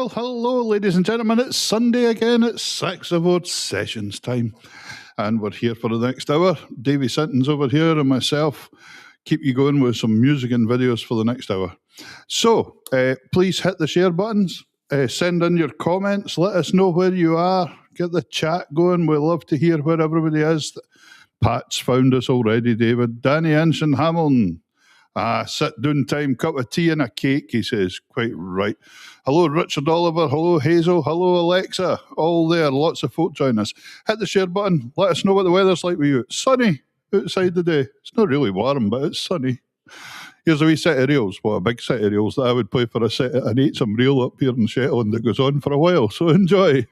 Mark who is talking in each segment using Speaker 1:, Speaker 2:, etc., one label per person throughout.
Speaker 1: Well, hello, ladies and gentlemen. It's Sunday again. It's Saxophone Sessions time. And we're here for the next hour. Davey Sinton's over here and myself keep you going with some music and videos for the next hour. So, please hit the share buttons. Send in your comments. Let us know where you are. Get the chat going. We love to hear where everybody is. Pat's found us already, David. Danny Anson Hamilton. Sit down time, cup of tea and a cake, he says. Quite right. Hello, Richard Oliver. Hello, Hazel. Hello, Alexa. All there. Lots of folk join us. Hit the share button. Let us know what the weather's like with you. It's sunny outside today. It's not really warm, but it's sunny. Here's a wee set of reels. Well, a big set of reels that I would play for a set of an 8-some reel up here in Shetland that goes on for a while. So enjoy.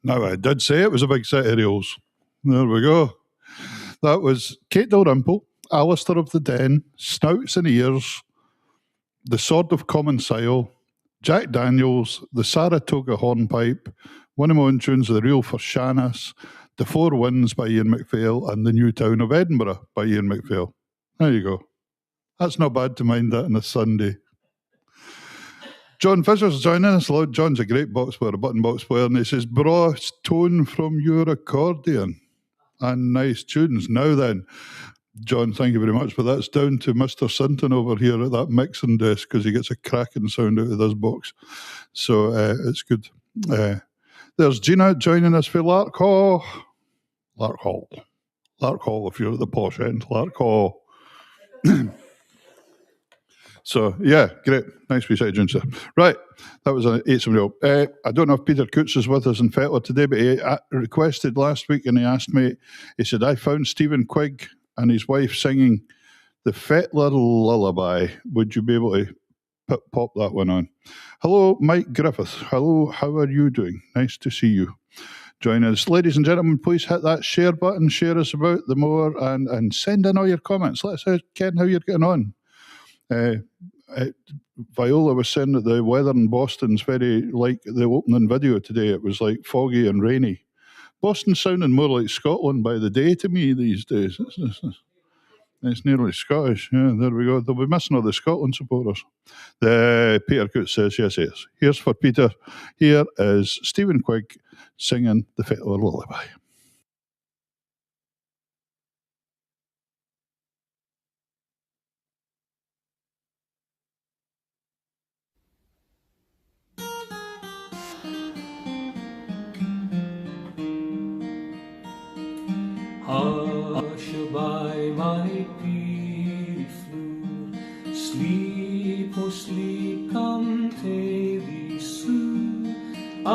Speaker 1: Now, I did say it was a big set of reels. There we go. That was Kate Dalrymple, Alistair of the Den, Snouts and Ears, The Sword of Commensale, Jack Daniels, The Saratoga Hornpipe, one of my own tunes, The Reel for Shannis, The Four Winds by Ian MacPhail, and The New Town of Edinburgh by Ian MacPhail. There you go. That's not bad to mind that on a Sunday. John Fisher's joining us. John's a great box player, a button box player, and he says, brass tone from your accordion. And nice tunes. Now then, John, thank you very much, but that's down to Mr. Sinton over here at that mixing desk because he gets a cracking sound out of this box. So it's good. There's Gina joining us for Lark Hall. Lark Hall, if you're at the posh end. Lark Hall. So, yeah, great. Nice wee side sir. Right, that was an 8-0. I don't know if Peter Coots is with us in Fetler today, but he requested last week and he asked me, he said, I found Stephen Quigg and his wife singing the Fetler Lullaby. Would you be able to pop that one on? Hello, Mike Griffith. Hello, how are you doing? Nice to see you. Join us. Ladies and gentlemen, please hit that share button, share us about the more, and send in all your comments. Let us ken how you're getting on. Viola was saying that the weather in Boston's very like the opening video today. It was like foggy and rainy. Boston's sounding more like Scotland by the day to me these days. It's nearly Scottish. Yeah, there we go. They'll be missing all the Scotland supporters. Peter Coots says, yes. Here's for Peter. Here is Stephen Quigg singing the Fetler Lullaby.
Speaker 2: Hushaby, my peerie flue, sleep, oh sleep, come tae thee soon. I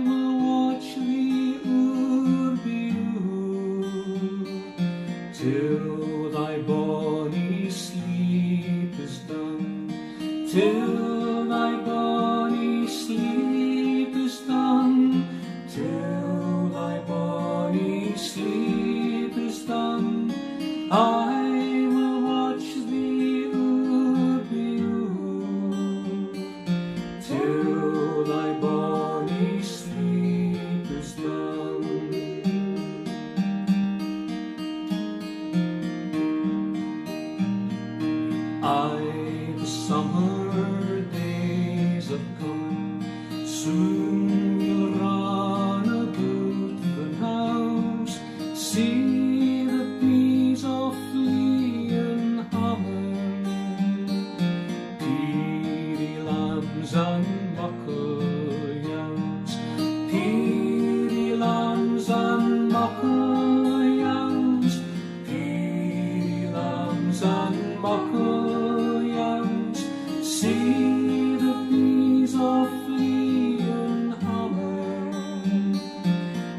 Speaker 2: will watch thee oor be till thy bonny sleep is done, till thy bonny sleep is done, till thy bonny sleep is done. I will watch thee oor be till thy bonny sleep is done. The summer days are coming, soon we'll run about the house, see the bees all fleeing humming, peerie lambs and muckle yams, peerie lambs and muckle yams, peerie lambs and muckle yams, see the bees all fleeing humming,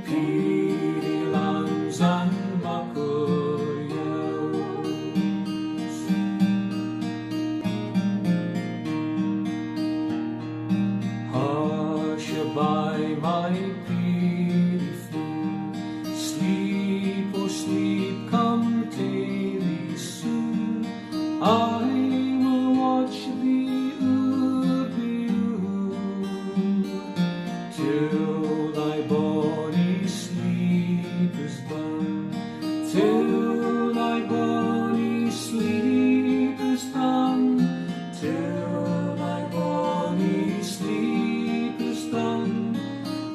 Speaker 2: peerie lambs and muckle yams. Hushaby, my peerie flue, sleep, oh sleep, come tae thee soon. I will watch thee oor be till thy bonny sleep is done, till thy bonny sleep is done, till thy bonny sleep is done.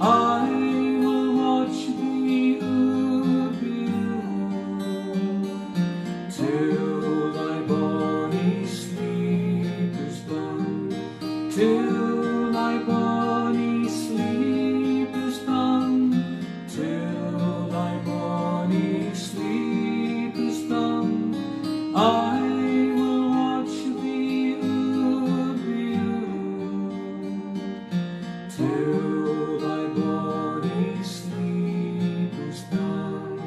Speaker 2: I will watch thee oor be till thy bonny sleep is done, till thy bonny sleep is done, till thy bonny sleep is done. I will watch thee oor be till thy bonny sleep is done.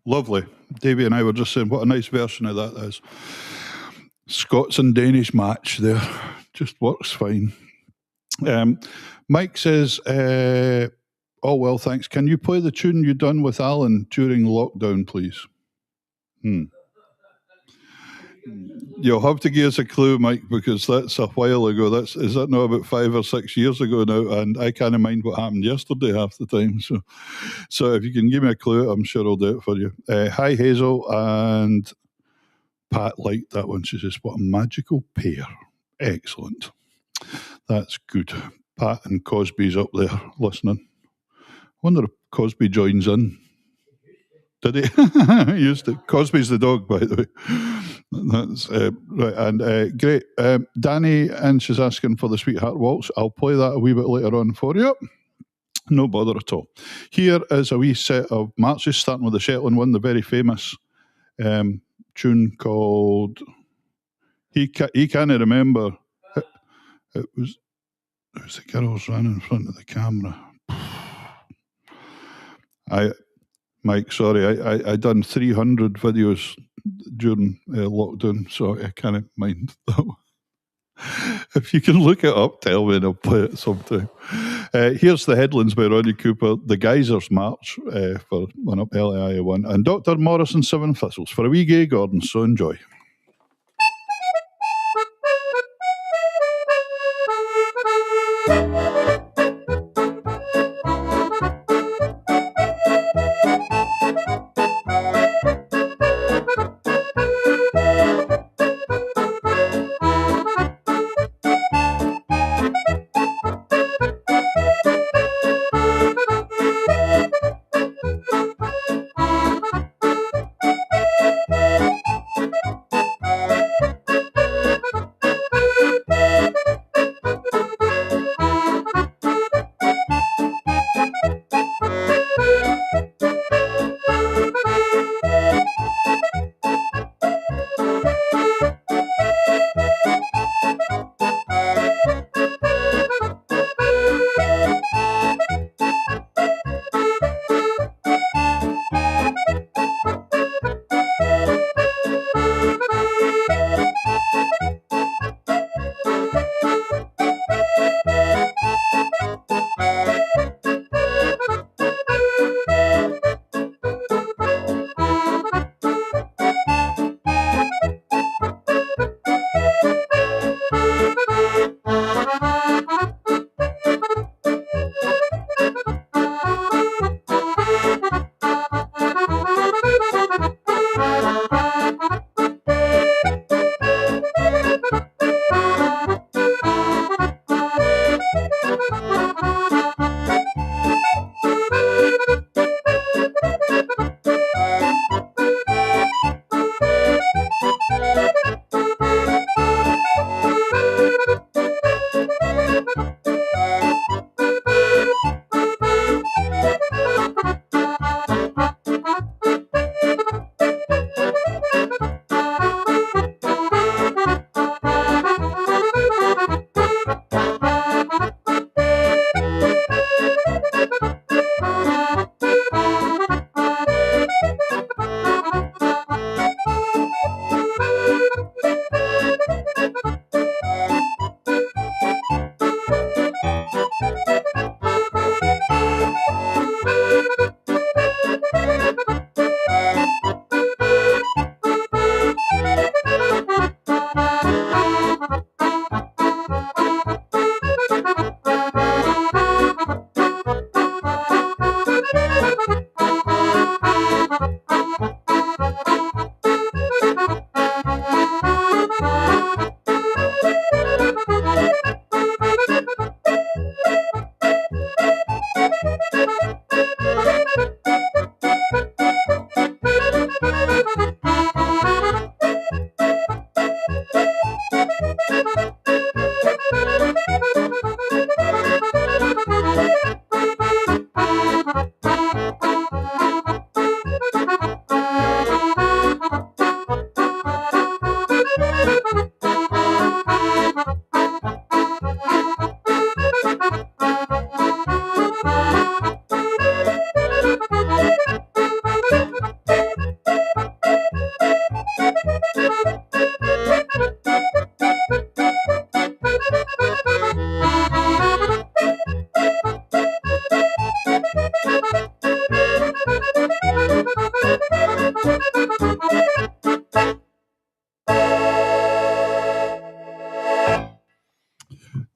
Speaker 1: Lovely. Davey and I were just saying what a nice version of that is. Scots and Danish match there. Just works fine. Mike says, oh, well, thanks. Can you play the tune you done with Alan during lockdown, please? You'll have to give us a clue, Mike, because that's a while ago. Is that not about 5 or 6 years ago now? And I can't mind what happened yesterday half the time. So if you can give me a clue, I'm sure I'll do it for you. Hi, Hazel, and Pat liked that one. She says, what a magical pair. Excellent. That's good. Pat and Cosby's up there listening. I wonder if Cosby joins in. Did he? He used to. Cosby's the dog, by the way. That's right. And great. Danny, and she's asking for the Sweetheart Waltz. I'll play that a wee bit later on for you. No bother at all. Here is a wee set of marches, starting with the Shetland one, the very famous tune called He Can't Remember. It was the girls ran in front of the camera. Mike, sorry, I done 300 videos during lockdown, so I can't mind that one. If you can look it up, tell me and I'll play it sometime. Here's the Headlands by Ronnie Cooper, the Geysers March for One Up LAI 1, and Dr. Morrison Seven Thistles for a wee gay Gordon, so enjoy.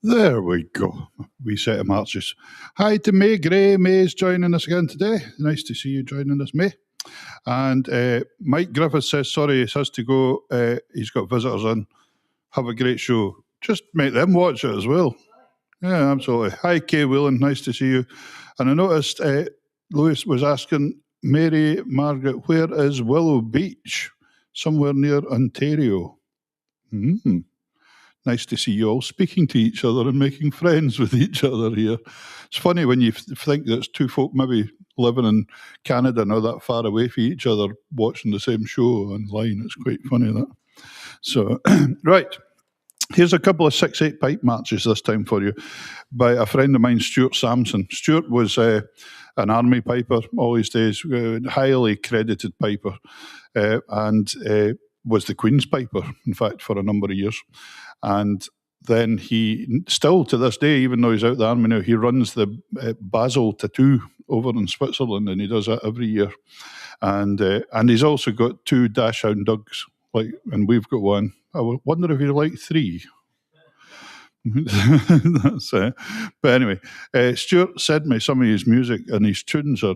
Speaker 1: There we go. Wee set of marches. Hi to May Gray. May's joining us again today. Nice to see you joining us, May. And Mike Griffiths says, sorry, he has to go. He's got visitors in. Have a great show. Just make them watch it as well. Yeah, absolutely. Hi, Kay Whelan. Nice to see you. And I noticed Lewis was asking, Mary Margaret, where is Willow Beach? Somewhere near Ontario. Nice to see you all speaking to each other and making friends with each other here. It's funny when you think there's two folk maybe living in Canada not that far away from each other watching the same show online. It's quite funny, that. So, right. Here's a couple of 6/8 pipe marches this time for you by a friend of mine, Stuart Sampson. Stuart was an army piper all his days, highly credited piper, and was the Queen's piper, in fact, for a number of years. And then he, still to this day, even though he's out the army now, he runs the Basel Tattoo over in Switzerland, and he does that every year. And he's also got 2 dachshund dogs, and we've got one. I wonder if you'd like 3. That's it. But anyway, Stuart sent me some of his music, and his tunes are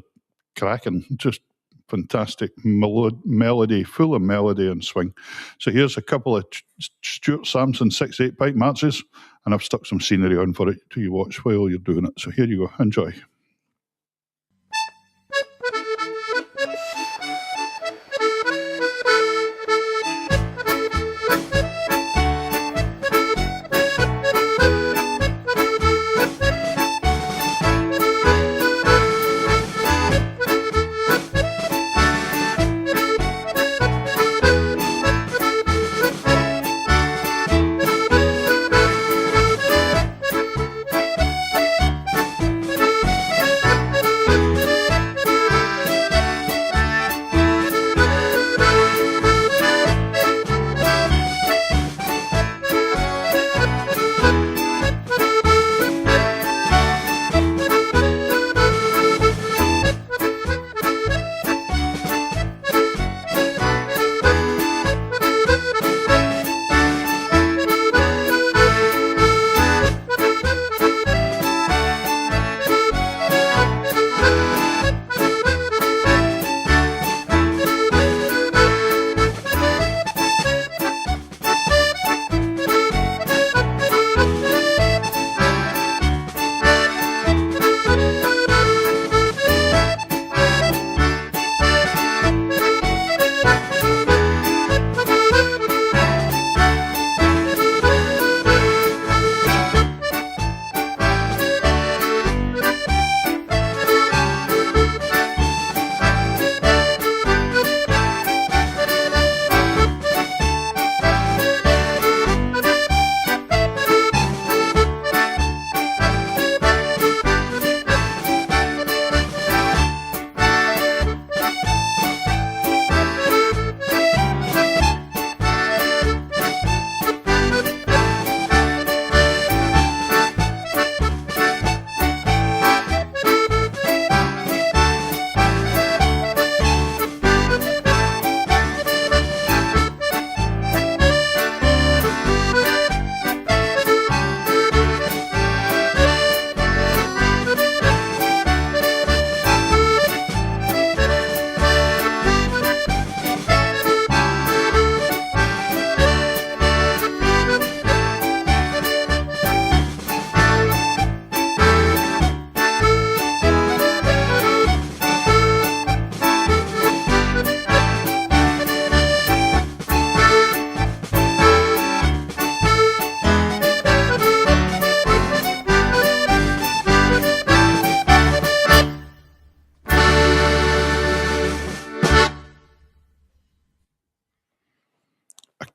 Speaker 1: cracking, just fantastic melody, full of melody and swing. So here's a couple of Stuart Sampson 6/8 pipe marches, and I've stuck some scenery on for it to you watch while you're doing it. So here you go, enjoy.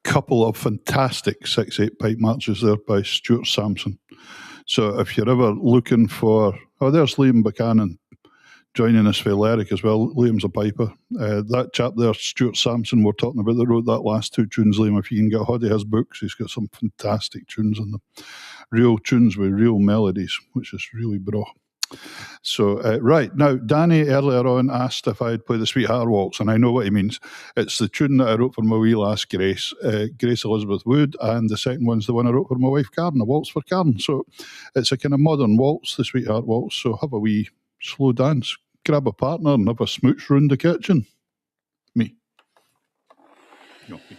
Speaker 1: Couple of fantastic 6/8 pipe marches there by Stuart Sampson. So if you're ever looking for, there's Liam Buchanan joining us for Lyric as well. Liam's a piper. That chap there, Stuart Sampson, we're talking about, that wrote that last 2 tunes, Liam, if you can get hold of his books, he's got some fantastic tunes in them. Real tunes with real melodies, which is really bra. So, right, now, Danny earlier on asked if I'd play the Sweetheart Waltz, and I know what he means. It's the tune that I wrote for my wee lass, Grace, Grace Elizabeth Wood, and the second one's the one I wrote for my wife, Karen, a waltz for Karen. So it's a kind of modern waltz, the Sweetheart Waltz, so have a wee slow dance, grab a partner and have a smooch round the kitchen. Me. No, me.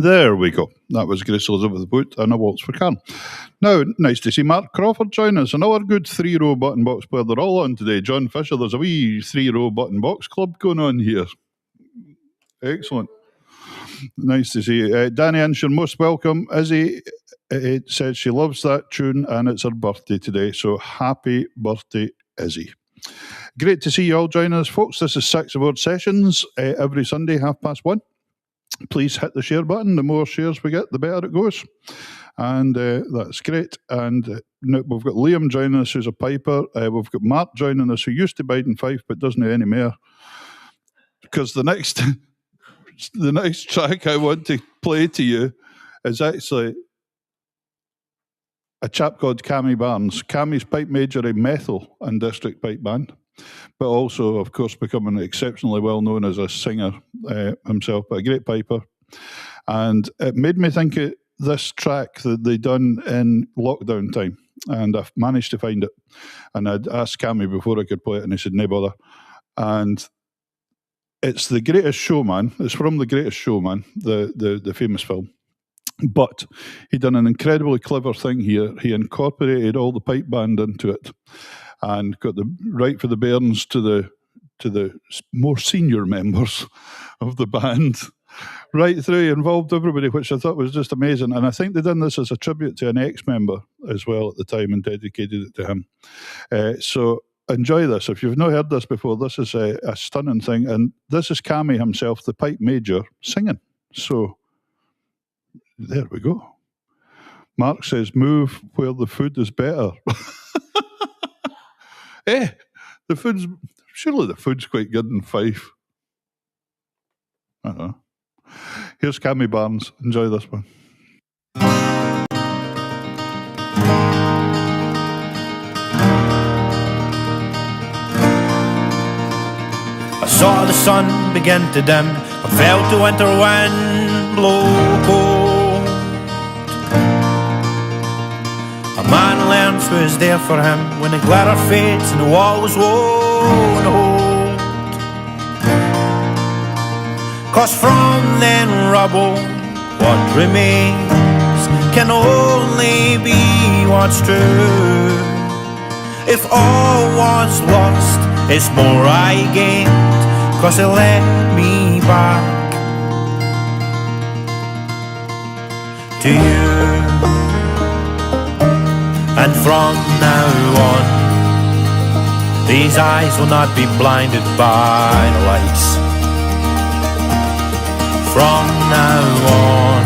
Speaker 1: There we go. That was Grace Elizabeth Boot and a Waltz for Karen. Now, nice to see Mark Crawford join us. Another good 3-row button box player. They're all on today. John Fisher, there's a wee 3-row button box club going on here. Excellent. Nice to see you. Danny Inch, you're most welcome. Izzy says she loves that tune and it's her birthday today. So happy birthday, Izzy. Great to see you all joining us, folks. This is Sax Award Sessions every Sunday, 1:30. Please hit the share button. The more shares we get, the better it goes. And that's great. And now we've got Liam joining us, who's a piper. We've got Mark joining us, who used to bide in Fife, but doesn't know any more. Because the next track I want to play to you is actually a chap called Cammy Barnes. Cammy's pipe major in Methil and District Pipe Band, but also, of course, becoming exceptionally well known as a singer himself, but a great piper. And it made me think of this track that they done in lockdown time, and I've managed to find it. And I'd asked Cammy before I could play it, and he said, no bother. And it's The Greatest Showman. It's from The Greatest Showman, the famous film. But he done an incredibly clever thing here. He incorporated all the pipe band into it, and got the right for the bairns to the more senior members of the band, right through. He involved everybody, which I thought was just amazing. And I think they done this as a tribute to an ex-member as well at the time, and dedicated it to him. So enjoy this. If you've not heard this before, this is a stunning thing. And this is Cammy himself, the pipe major, singing. So there we go. Mark says, move where the food is better. Surely the food's quite good in Fife. I don't know. Here's Cammy Barnes. Enjoy this one.
Speaker 3: I saw the sun begin to dim. I felt the winter wind blow cold. A man learns who is there for him when the glitter fades and the wall was won't hold. 'Cause from then rubble, what remains can only be what's true. If all was lost, it's more I gained, 'cause it led me back to you. And from now on, these eyes will not be blinded by the lights. From now on,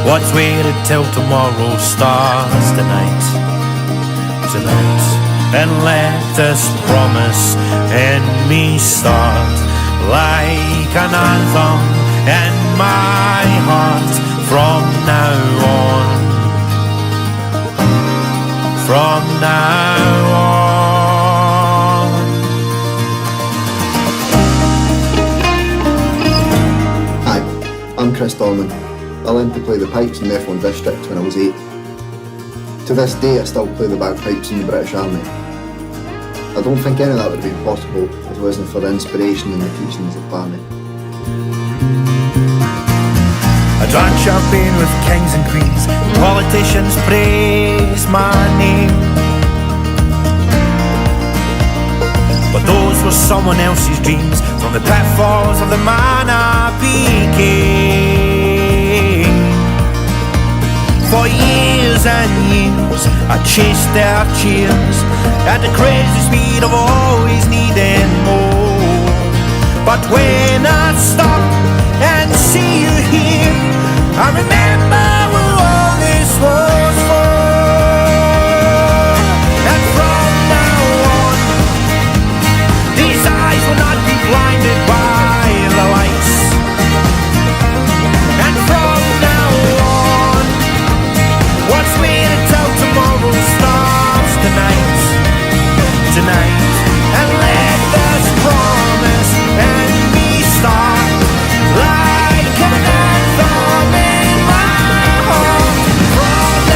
Speaker 3: what's waited till tomorrow starts tonight. Tonight. And let this promise in me start like an anthem in my heart. From now on, from now on.
Speaker 4: Hi, I'm Chris Dorman. I learned to play the pipes in Methil District when I was 8. To this day I still play the bagpipes in the British Army. I don't think any of that would have been possible if it wasn't for the inspiration and the teachings of Barney.
Speaker 3: I drank champagne with kings and queens, politicians praise my name. But those were someone else's dreams, from the pitfalls of the man I became. For years and years I chased their cheers at the crazy speed of always needing more. But when I stop and see you here, I remember what all this was for. And from now on, these eyes will not be blinded by the lights. And from now on, what's waiting till tomorrow starts tonight. Tonight. And let this promise and me start like an anthem in my heart. From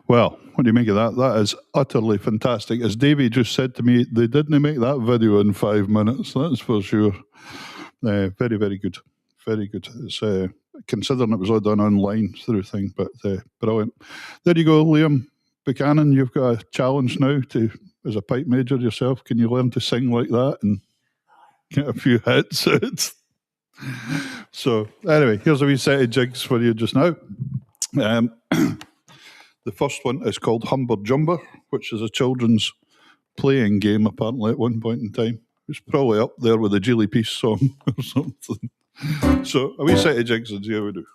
Speaker 1: Well, what do you make of that? That is utterly fantastic. As Davey just said to me, they didn't make that video in 5 minutes, that's for sure. Very, very good. Very good. It's, considering it was all done online through thing, but brilliant. There you go, Liam Buchanan. You've got a challenge now to, as a pipe major yourself, can you learn to sing like that and get a few hits out? So anyway, here's a wee set of jigs for you just now. The first one is called Humber Jumber, which is a children's playing game apparently at one point in time. It's probably up there with the Geely Peace song or something. So a wee set of jigs and see how we do.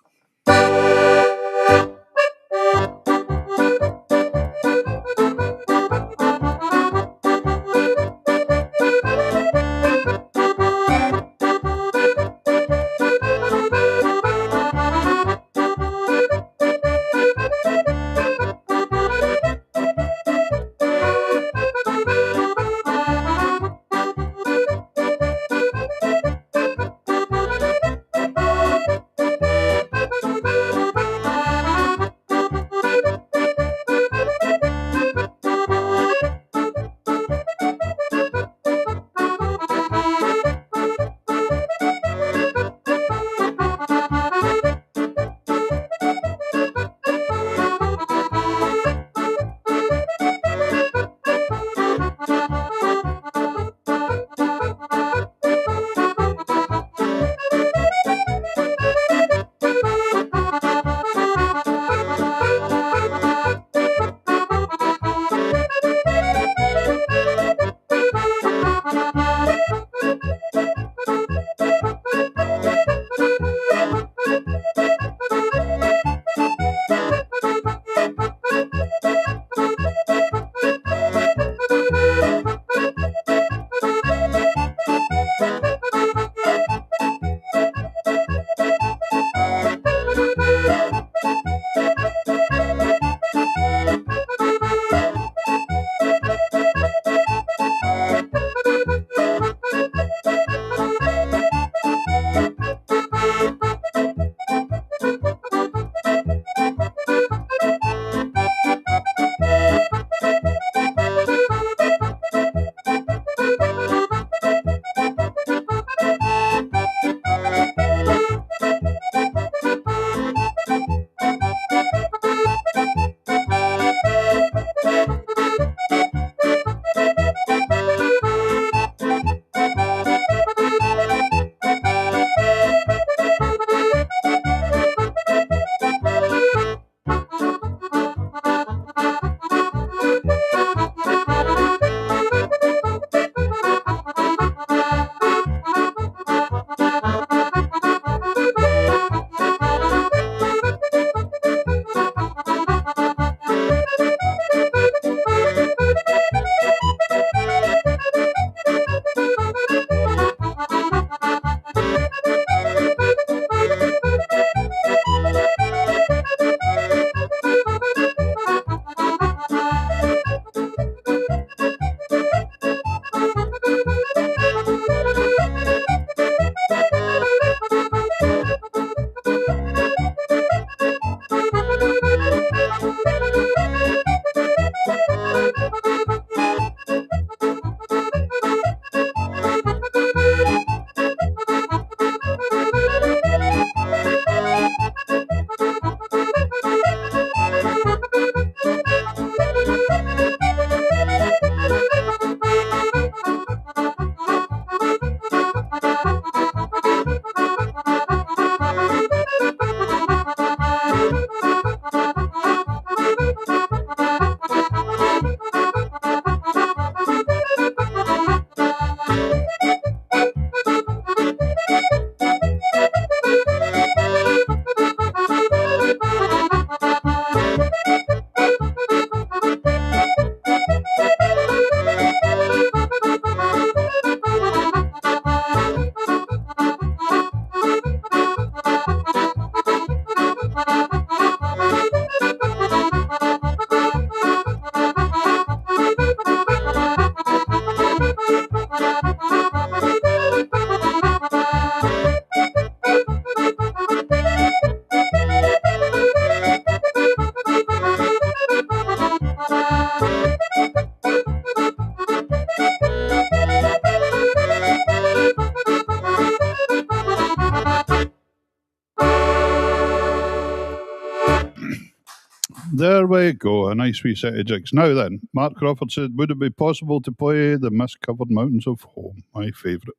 Speaker 1: you go, a nice wee set of jigs. Now then, Mark Crawford said, would it be possible to play The Mist-Covered Mountains of Home, my favourite?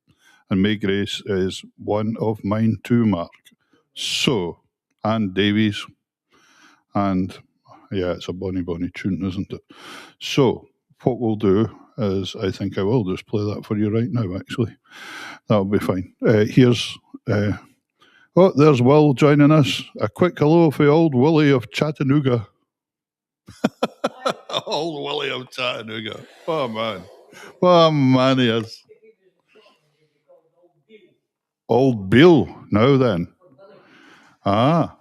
Speaker 1: And May Grace is one of mine too, Mark. So, and Davies, and yeah, it's a bonny tune, isn't it? So, what we'll do is, I think I will just play that for you right now, actually. That'll be fine. Here's... oh, there's Will joining us. A quick hello for old Willie of Chattanooga. Old Willie of Chattanooga. Oh, man. What a man he is. Old Bill. Now then. Ah,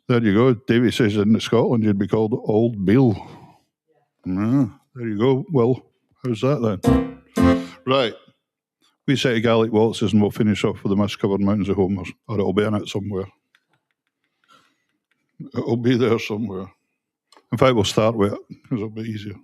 Speaker 1: there you go. Davey says in Scotland you'd be called Old Bill. Ah, there you go. Well, how's that then? Right. We set of Gaelic waltzes and we'll finish off with The Mist-Covered Mountains of Home, or it'll be in it somewhere. It'll be there somewhere. In fact, we'll start with it because it'll be easier.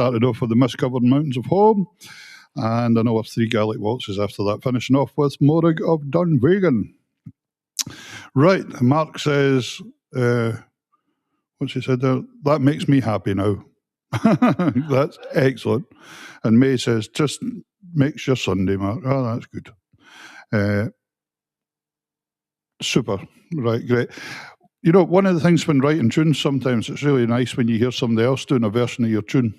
Speaker 1: started off with the Mist-Covered Mountains of Home, and another 3 Gaelic waltzes after that, finishing off with Morrig of Dunvegan. Right, Mark says, what's he said there? That makes me happy now. That's excellent. And May says, just makes your Sunday, Mark. Oh, that's good. Super. Right, great. You know, one of the things when writing tunes, sometimes it's really nice when you hear somebody else doing a version of your tune.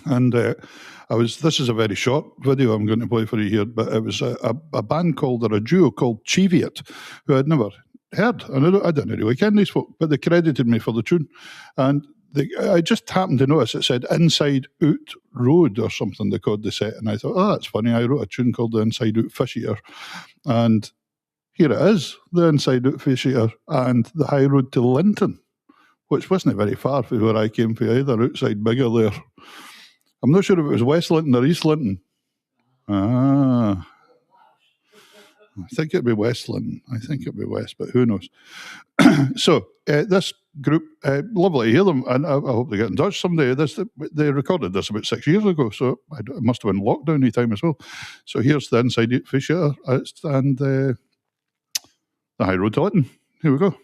Speaker 1: And this is a very short video I'm going to play for you here, but it was a band called, or a duo called Cheviot, who I'd never heard. And I didn't really ken these folk, but they credited me for the tune. And I just happened to notice it said Inside Out Road or something, they called the set. And I thought, oh, that's funny. I wrote a tune called the Inside Out Fish Eater. And here it is, the Inside Out Fish Eater and the High Road to Linton, which wasn't very far from where I came from either, outside Bigger there. I'm not sure if it was West Linton or East Linton. I think it'd be West Linton. I think it'd be West, but who knows? So this group, lovely to hear them, and I hope they get in touch someday. They recorded this about 6 years ago, so it must have been lockdowny time as well. So here's the Inside Out Fish Eater and the High Road to Linton. Here we go.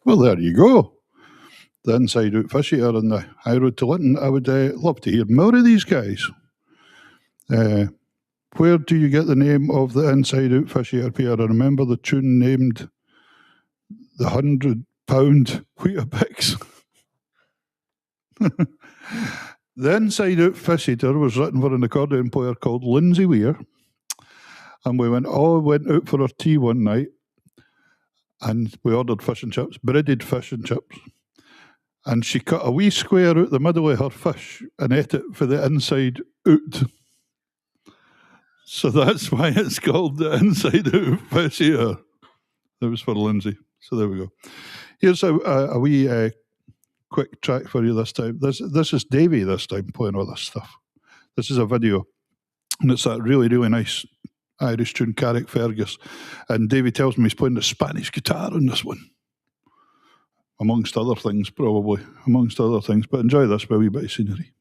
Speaker 1: Well, there you go. The Inside Out Fish Eater and the High Road to Linton. I would love to hear more of these guys. Where do you get the name of the Inside Out Fish Eater, Peter? I remember the tune named the 100-pound Weetabix. The Inside Out Fish Eater was written for an accordion player called Lindsay Weir. And we went out for our tea one night, and we ordered fish and chips, breaded fish and chips. And she cut a wee square out the middle of her fish and ate it for the inside out. So that's why it's called the Inside Out Fish Eater. That was for Lindsay. So there we go. Here's a wee quick track for you this time. This is Davey this time playing all this stuff. This is a video, and it's that really, really nice Irish tune, Carrick Fergus. And Davey tells me he's playing the Spanish guitar on this one. Amongst other things, probably. Amongst other things. But enjoy this with a wee bit of scenery.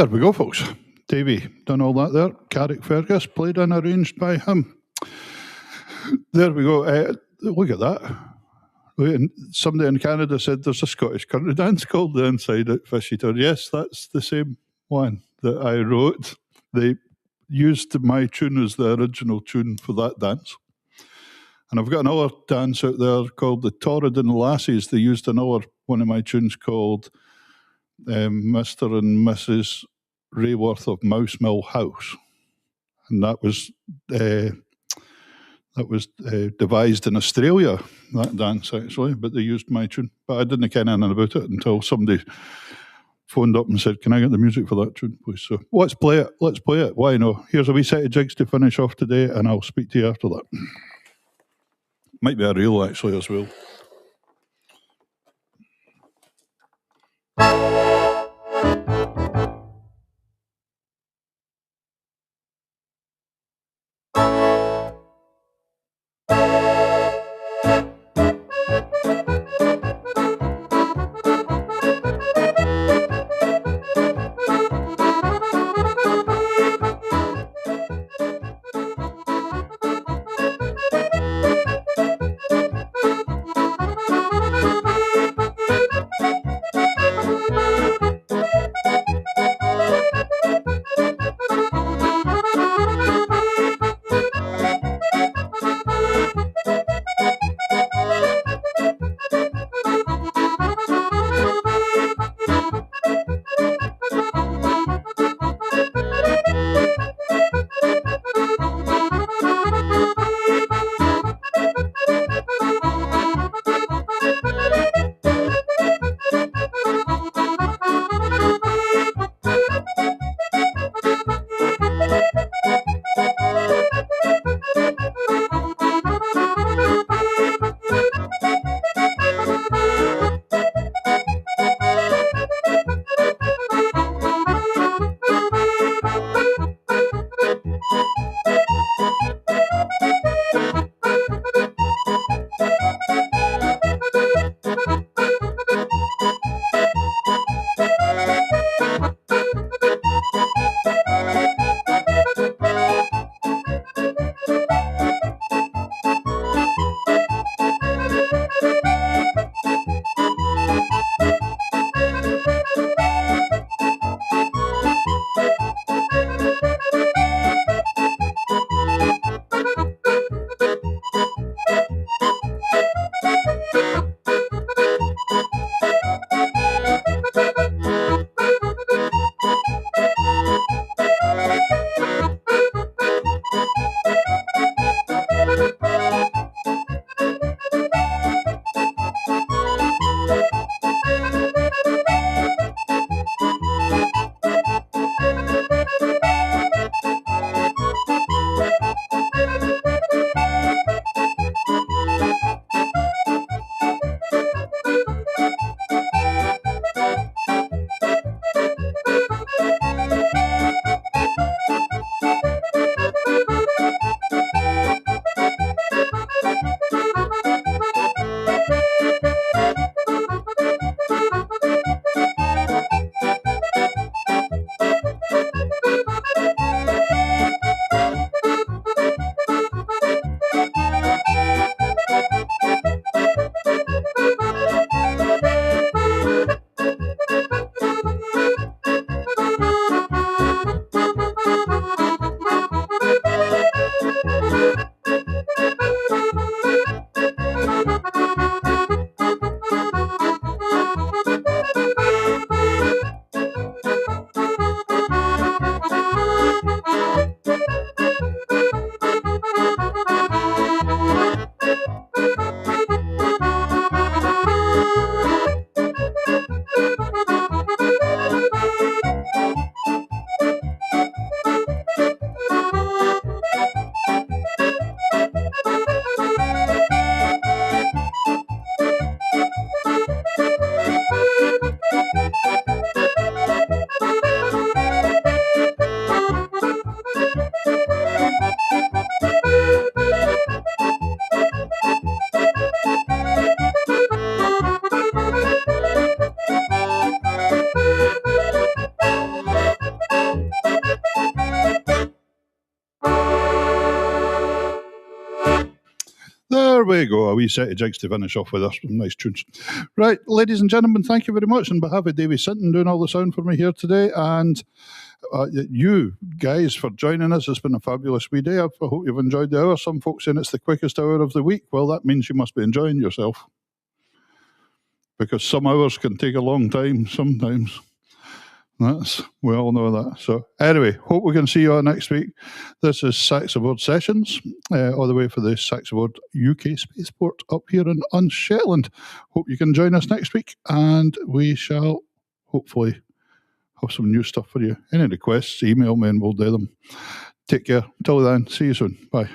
Speaker 1: there we go, folks. Davey done all that there. Carrick Fergus, played and arranged by him. There we go. Look at that. Wait, somebody in Canada said there's a Scottish country dance called The Inside Out Fish Eater. Yes, that's the same one that I wrote. They used my tune as the original tune for that dance. And I've got another dance out there called the Torridon Lassies. They used another one of my tunes called Mr. and Mrs. Rayworth of Mouse Mill House. And that was devised in Australia, that dance actually, but they used my tune. But I didn't ken anything about it until somebody phoned up and said, can I get the music for that tune, please? So let's play it. Why no? Here's a wee set of jigs to finish off today, and I'll speak to you after that. Might be a reel actually as well. There we go, a wee set of jigs to finish off with. Us some nice tunes. Right, ladies and gentlemen, thank you very much on behalf of Davy Sinton doing all the sound for me here today, and you guys for joining us. It's been a fabulous wee day. I hope you've enjoyed the hour. Some folks saying it's the quickest hour of the week. Well, that means you must be enjoying yourself, because some hours can take a long time sometimes. We all know that. So anyway, hope we can see you all next week. This is Saxoboard Sessions, all the way for the Saxoboard UK Spaceport up here on Shetland. Hope you can join us next week, and we shall hopefully have some new stuff for you. Any requests, email me and we'll do them. Take care. Till then, see you soon. Bye.